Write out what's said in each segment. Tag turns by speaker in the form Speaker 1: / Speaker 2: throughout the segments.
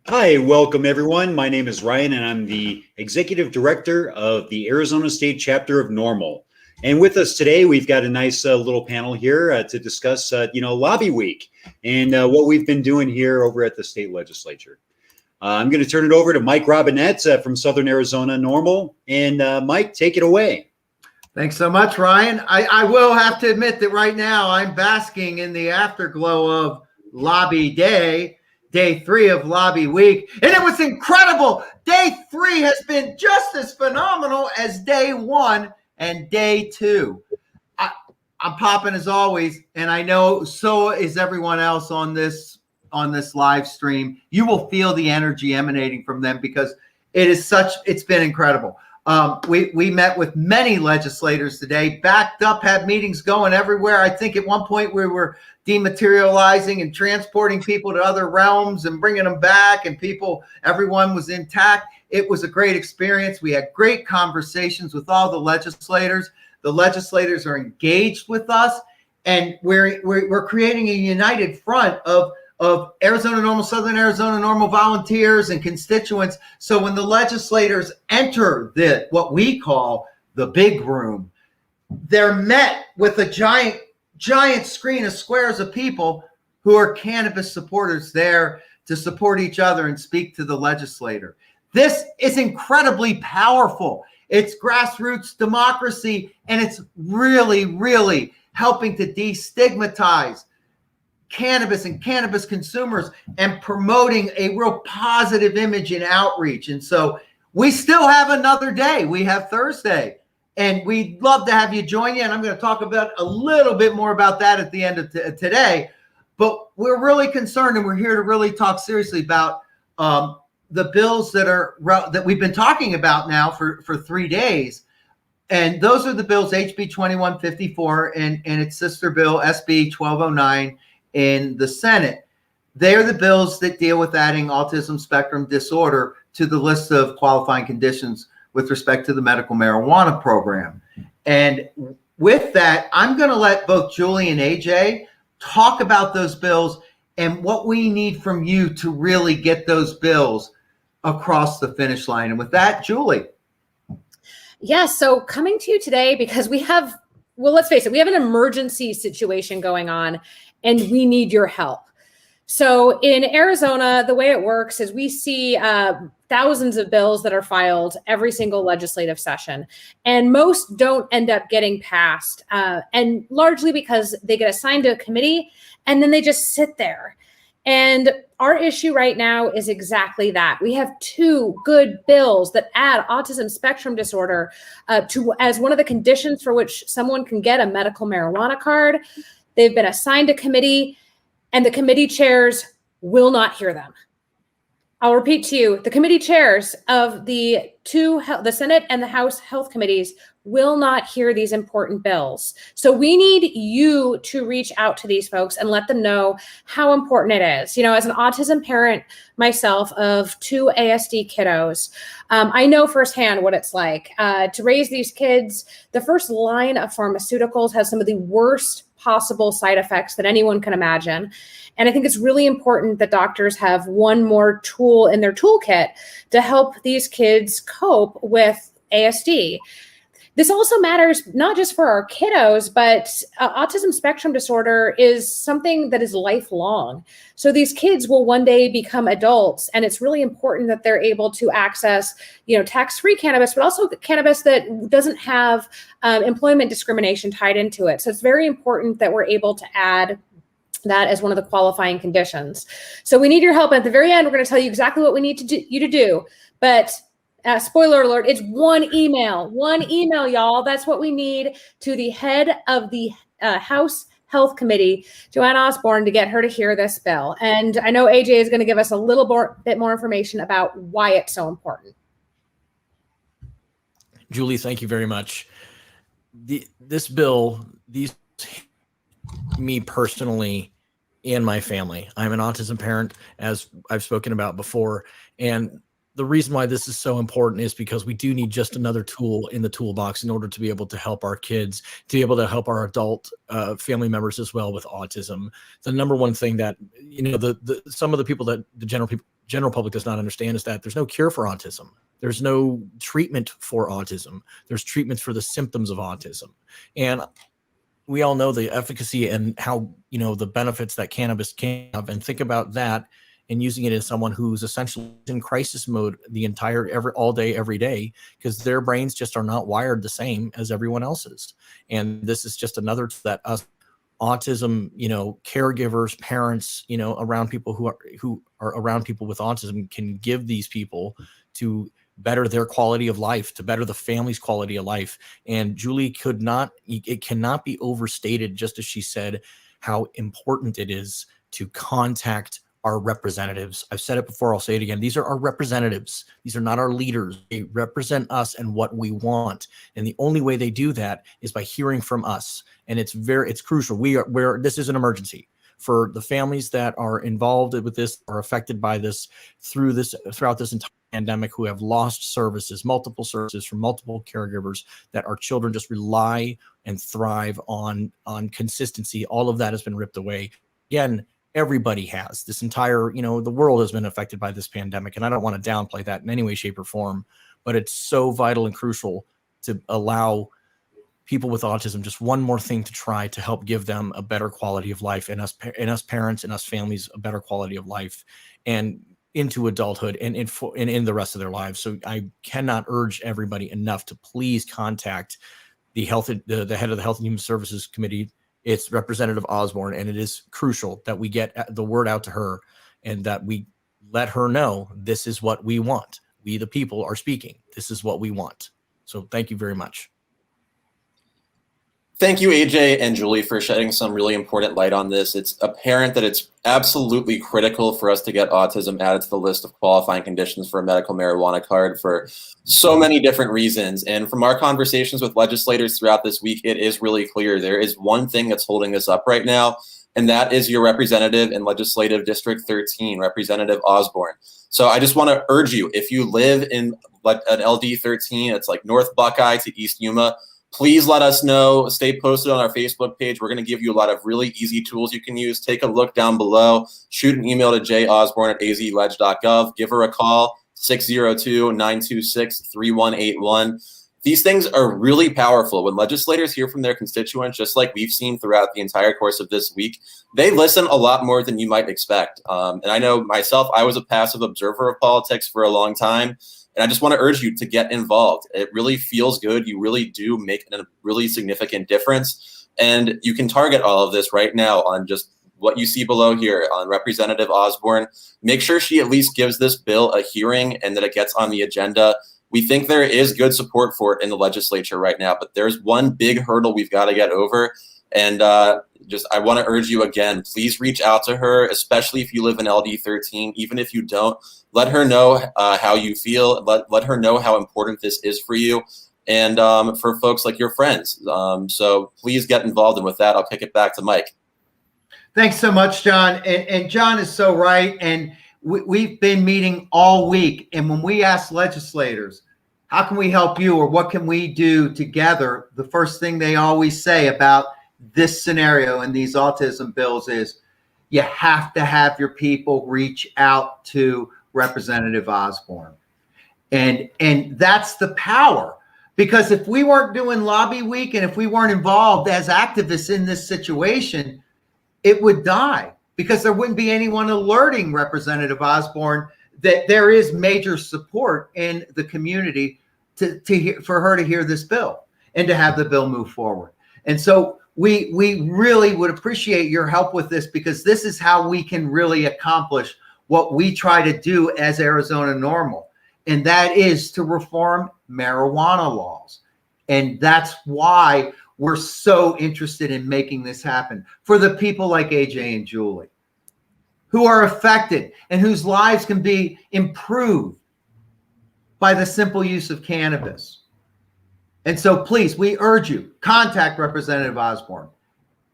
Speaker 1: Hi, welcome everyone. My name is Ryan and I'm the Executive Director of the Arizona State Chapter of NORML. And with us today, we've got a nice little panel here to discuss, Lobby Week and what we've been doing here over at the state legislature. I'm going to turn it over to Mike Robinette from Southern Arizona NORML. And Mike, take it away.
Speaker 2: Thanks so much, Ryan. I will have to admit that right now I'm basking in the afterglow of Lobby Day. Day 3 of Lobby Week, and it was incredible. Day 3 has been just as phenomenal as day 1 and day 2. I'm popping as always, and I know so is everyone else on this live stream. You will feel the energy emanating from them because it's been incredible. We met with many legislators today, backed up, had meetings going everywhere. I think at one point we were dematerializing and transporting people to other realms and bringing them back, and everyone was intact. It was a great experience. We had great conversations with all the legislators. The legislators are engaged with us, and we're creating a united front of Arizona NORML, Southern Arizona NORML volunteers and constituents. So when the legislators enter what we call the big room, they're met with a giant screen of squares of people who are cannabis supporters there to support each other and speak to the legislator. This is incredibly powerful. It's grassroots democracy, and it's really, really helping to destigmatize cannabis and cannabis consumers and promoting a real positive image and outreach. And so we still have another day. We have Thursday, and we'd love to have you join you. And I'm going to talk about a little bit more about that at the end of today. But we're really concerned, and we're here to really talk seriously about the bills that we've been talking about now for 3 days. And those are the bills, HB 2154 and its sister bill, SB 1209 in the Senate. They are the bills that deal with adding autism spectrum disorder to the list of qualifying conditions with respect to the medical marijuana program. And with that, I'm going to let both Julie and AJ talk about those bills and what we need from you to really get those bills across the finish line. And with that, Julie.
Speaker 3: Yeah, so coming to you today because let's face it, we have an emergency situation going on and we need your help. So in Arizona, the way it works is we see thousands of bills that are filed every single legislative session, and most don't end up getting passed, and largely because they get assigned to a committee and then they just sit there. And our issue right now is exactly that. We have 2 good bills that add autism spectrum disorder as one of the conditions for which someone can get a medical marijuana card. They've been assigned a committee, and the committee chairs will not hear them. I'll repeat to you, the committee chairs of the Senate and the House health committees will not hear these important bills. So we need you to reach out to these folks and let them know how important it is. As an autism parent myself of 2 ASD kiddos, I know firsthand what it's like to raise these kids. The first line of pharmaceuticals has some of the worst possible side effects that anyone can imagine. And I think it's really important that doctors have one more tool in their toolkit to help these kids cope with ASD. This also matters not just for our kiddos, but autism spectrum disorder is something that is lifelong. So these kids will one day become adults, and it's really important that they're able to access, tax-free cannabis, but also cannabis that doesn't have employment discrimination tied into it. So it's very important that we're able to add that as one of the qualifying conditions. So we need your help. At the very end, we're going to tell you exactly what we need you to do. But spoiler alert, it's one email, y'all. That's what we need to the head of the House Health Committee, Joanne Osborne, to get her to hear this bill. And I know AJ is going to give us a little bit more information about why it's so important.
Speaker 4: Julie, thank you very much. This bill, me personally and my family. I'm an autism parent, as I've spoken about before, and the reason why this is so important is because we do need just another tool in the toolbox in order to be able to help our kids, to be able to help our adult family members as well with autism. The number one thing that, you know, some of the people that the general public does not understand is that there's no cure for autism. There's no treatment for autism. There's treatments for the symptoms of autism. And we all know the efficacy and how, you know, the benefits that cannabis can have, and think about that and using it in someone who's essentially in crisis mode all day, every day, because their brains just are not wired the same as everyone else's. And this is just another that us autism, you know, caregivers, parents, you know, around people who are around people with autism can give these people to better their quality of life, to better the family's quality of life. And Julie it cannot be overstated, just as she said, how important it is to contact our representatives. I've said it before, I'll say it again. These are our representatives. These are not our leaders. They represent us and what we want. And the only way they do that is by hearing from us. And it's crucial. This is an emergency for the families that are involved with this, are affected by this throughout this entire pandemic, who have lost multiple services from multiple caregivers, that our children just rely and thrive on consistency. All of that has been ripped away. Again, everybody has. This entire, you know, the world has been affected by this pandemic, and I don't want to downplay that in any way, shape, or form, but it's so vital and crucial to allow people with autism just one more thing to try to help give them a better quality of life, and us parents and us families a better quality of life, and into adulthood and in the rest of their lives. So I cannot urge everybody enough to please contact the head of the Health and Human Services Committee. It's Representative Osborne, and it is crucial that we get the word out to her and that we let her know this is what we want. We, the people, are speaking. This is what we want. So thank you very much.
Speaker 5: Thank you, AJ and Julie, for shedding some really important light on this. It's apparent that it's absolutely critical for us to get autism added to the list of qualifying conditions for a medical marijuana card for so many different reasons. And from our conversations with legislators throughout this week, it is really clear there is one thing that's holding this up right now, and that is your representative in Legislative District 13, Representative Osborne. So I just want to urge you, if you live in an LD 13, it's like North Buckeye to East Yuma, please let us know. Stay posted on our Facebook page. We're going to give you a lot of really easy tools you can use. Take a look down below. Shoot an email to josborne@azledge.gov. Give her a call, 602-926-3181. These things are really powerful. When legislators hear from their constituents, just like we've seen throughout the entire course of this week, they listen a lot more than you might expect. And I know myself, I was a passive observer of politics for a long time. And I just want to urge you to get involved. It really feels good. You really do make a really significant difference. And you can target all of this right now on just what you see below here on Representative Osborne. Make sure she at least gives this bill a hearing and that it gets on the agenda. We think there is good support for it in the legislature right now, but there's one big hurdle we've got to get over. And I want to urge you again, please reach out to her, especially if you live in LD 13. Even if you don't, let her know how you feel. Let her know how important this is for you and for folks like your friends. So please get involved. And with that, I'll kick it back to Mike.
Speaker 2: Thanks so much, John. And John is so right. And we've been meeting all week. And when we ask legislators, how can we help you or what can we do together? The first thing they always say about this scenario and these autism bills is you have to have your people reach out to Representative Osborne. And that's the power, because if we weren't doing lobby week and if we weren't involved as activists in this situation, it would die, because there wouldn't be anyone alerting Representative Osborne that there is major support in the community for her to hear this bill and to have the bill move forward. And so we really would appreciate your help with this, because this is how we can really accomplish what we try to do as Arizona NORML, and that is to reform marijuana laws. And that's why we're so interested in making this happen for the people like AJ and Julie, who are affected and whose lives can be improved by the simple use of cannabis. And so please, we urge you, contact Representative Osborne.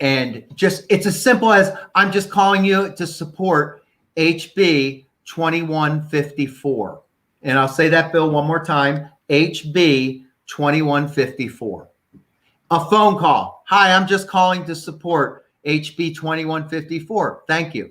Speaker 2: And it's as simple as, I'm just calling you to support HB 2154. And I'll say that bill one more time, HB 2154. A phone call. Hi, I'm just calling to support HB 2154. Thank you.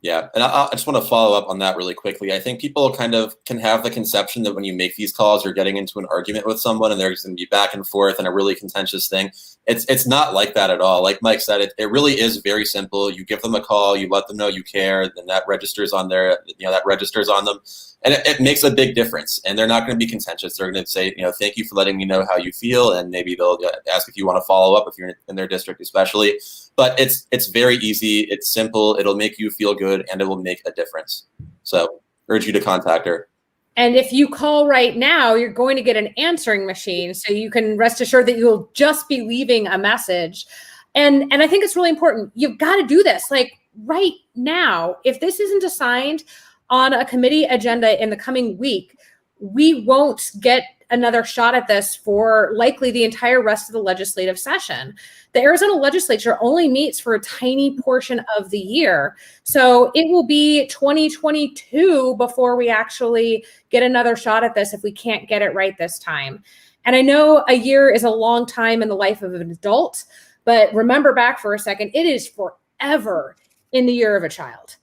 Speaker 5: Yeah, and I just want to follow up on that really quickly. I think people kind of can have the conception that when you make these calls, you're getting into an argument with someone and there's going to be back and forth and a really contentious thing. It's not like that at all. Like Mike said, it really is very simple. You give them a call, you let them know you care, then that registers on their, that registers on them. And it makes a big difference. And they're not going to be contentious. They're going to say, thank you for letting me know how you feel. And maybe they'll ask if you want to follow up if you're in their district especially. But it's very easy. It's simple. It'll make you feel good and it will make a difference. So urge you to contact her.
Speaker 3: And if you call right now, you're going to get an answering machine. So you can rest assured that you'll just be leaving a message. And I think it's really important. You've got to do this like right now. If this isn't assigned on a committee agenda in the coming week, we won't get another shot at this for likely the entire rest of the legislative session. The Arizona legislature only meets for a tiny portion of the year. So it will be 2022 before we actually get another shot at this if we can't get it right this time. And I know a year is a long time in the life of an adult, but remember back for a second, it is forever in the year of a child.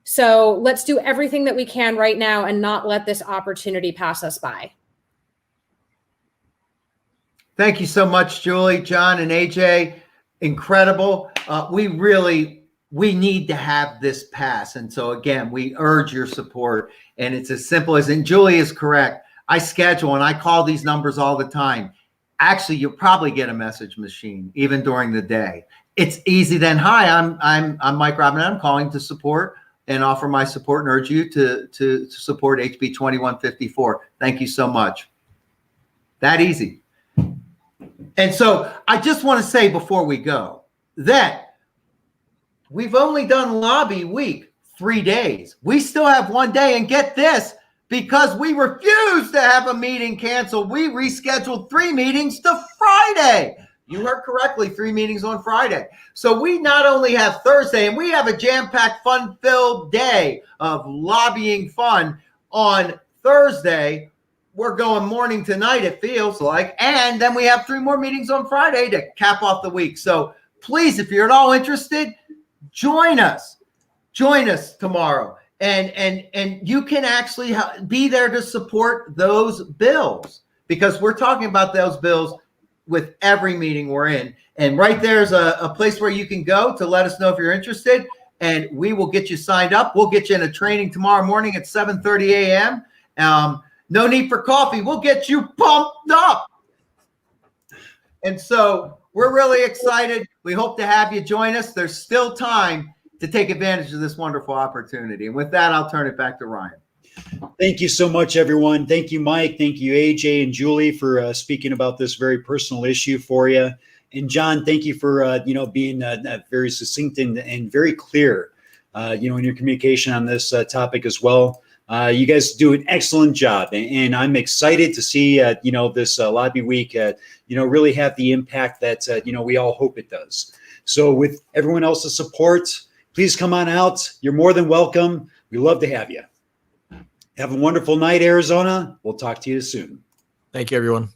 Speaker 3: So let's do everything that we can right now and not let this opportunity pass us by.
Speaker 2: Thank you so much, Julie, John, and AJ. Incredible. We need to have this pass. And so again, we urge your support. And it's as simple as, and Julie is correct. I schedule and I call these numbers all the time. Actually, you'll probably get a message machine even during the day. It's easy then. Hi, I'm Mike Robin. I'm calling to support and offer my support and urge you to support HB 2154. Thank you so much. That easy. And so I just want to say before we go that we've only done lobby week 3 days. We still have 1 day, and get this, because we refused to have a meeting canceled, we rescheduled 3 meetings to Friday. You heard correctly, 3 meetings on Friday. So we not only have Thursday, and we have a jam-packed, fun-filled day of lobbying fun on Thursday. We're going morning to night, it feels like. And then we have 3 more meetings on Friday to cap off the week. So please, if you're at all interested, join us. Join us tomorrow. And you can actually be there to support those bills, because we're talking about those bills with every meeting we're in. And right there's a place where you can go to let us know if you're interested, and we will get you signed up. We'll get you in a training tomorrow morning at 7:30 a.m. No need for coffee. We'll get you pumped up. And so we're really excited. We hope to have you join us. There's still time to take advantage of this wonderful opportunity. And with that, I'll turn it back to Ryan.
Speaker 1: Thank you so much, everyone. Thank you, Mike. Thank you, AJ and Julie, for speaking about this very personal issue for you. And John, thank you for being very succinct and very clear, in your communication on this topic as well. You guys do an excellent job, and I'm excited to see this lobby week really have the impact that we all hope it does. So with everyone else's support, please come on out. You're more than welcome. We love to have you. Have a wonderful night, Arizona. We'll talk to you soon.
Speaker 4: Thank you, everyone.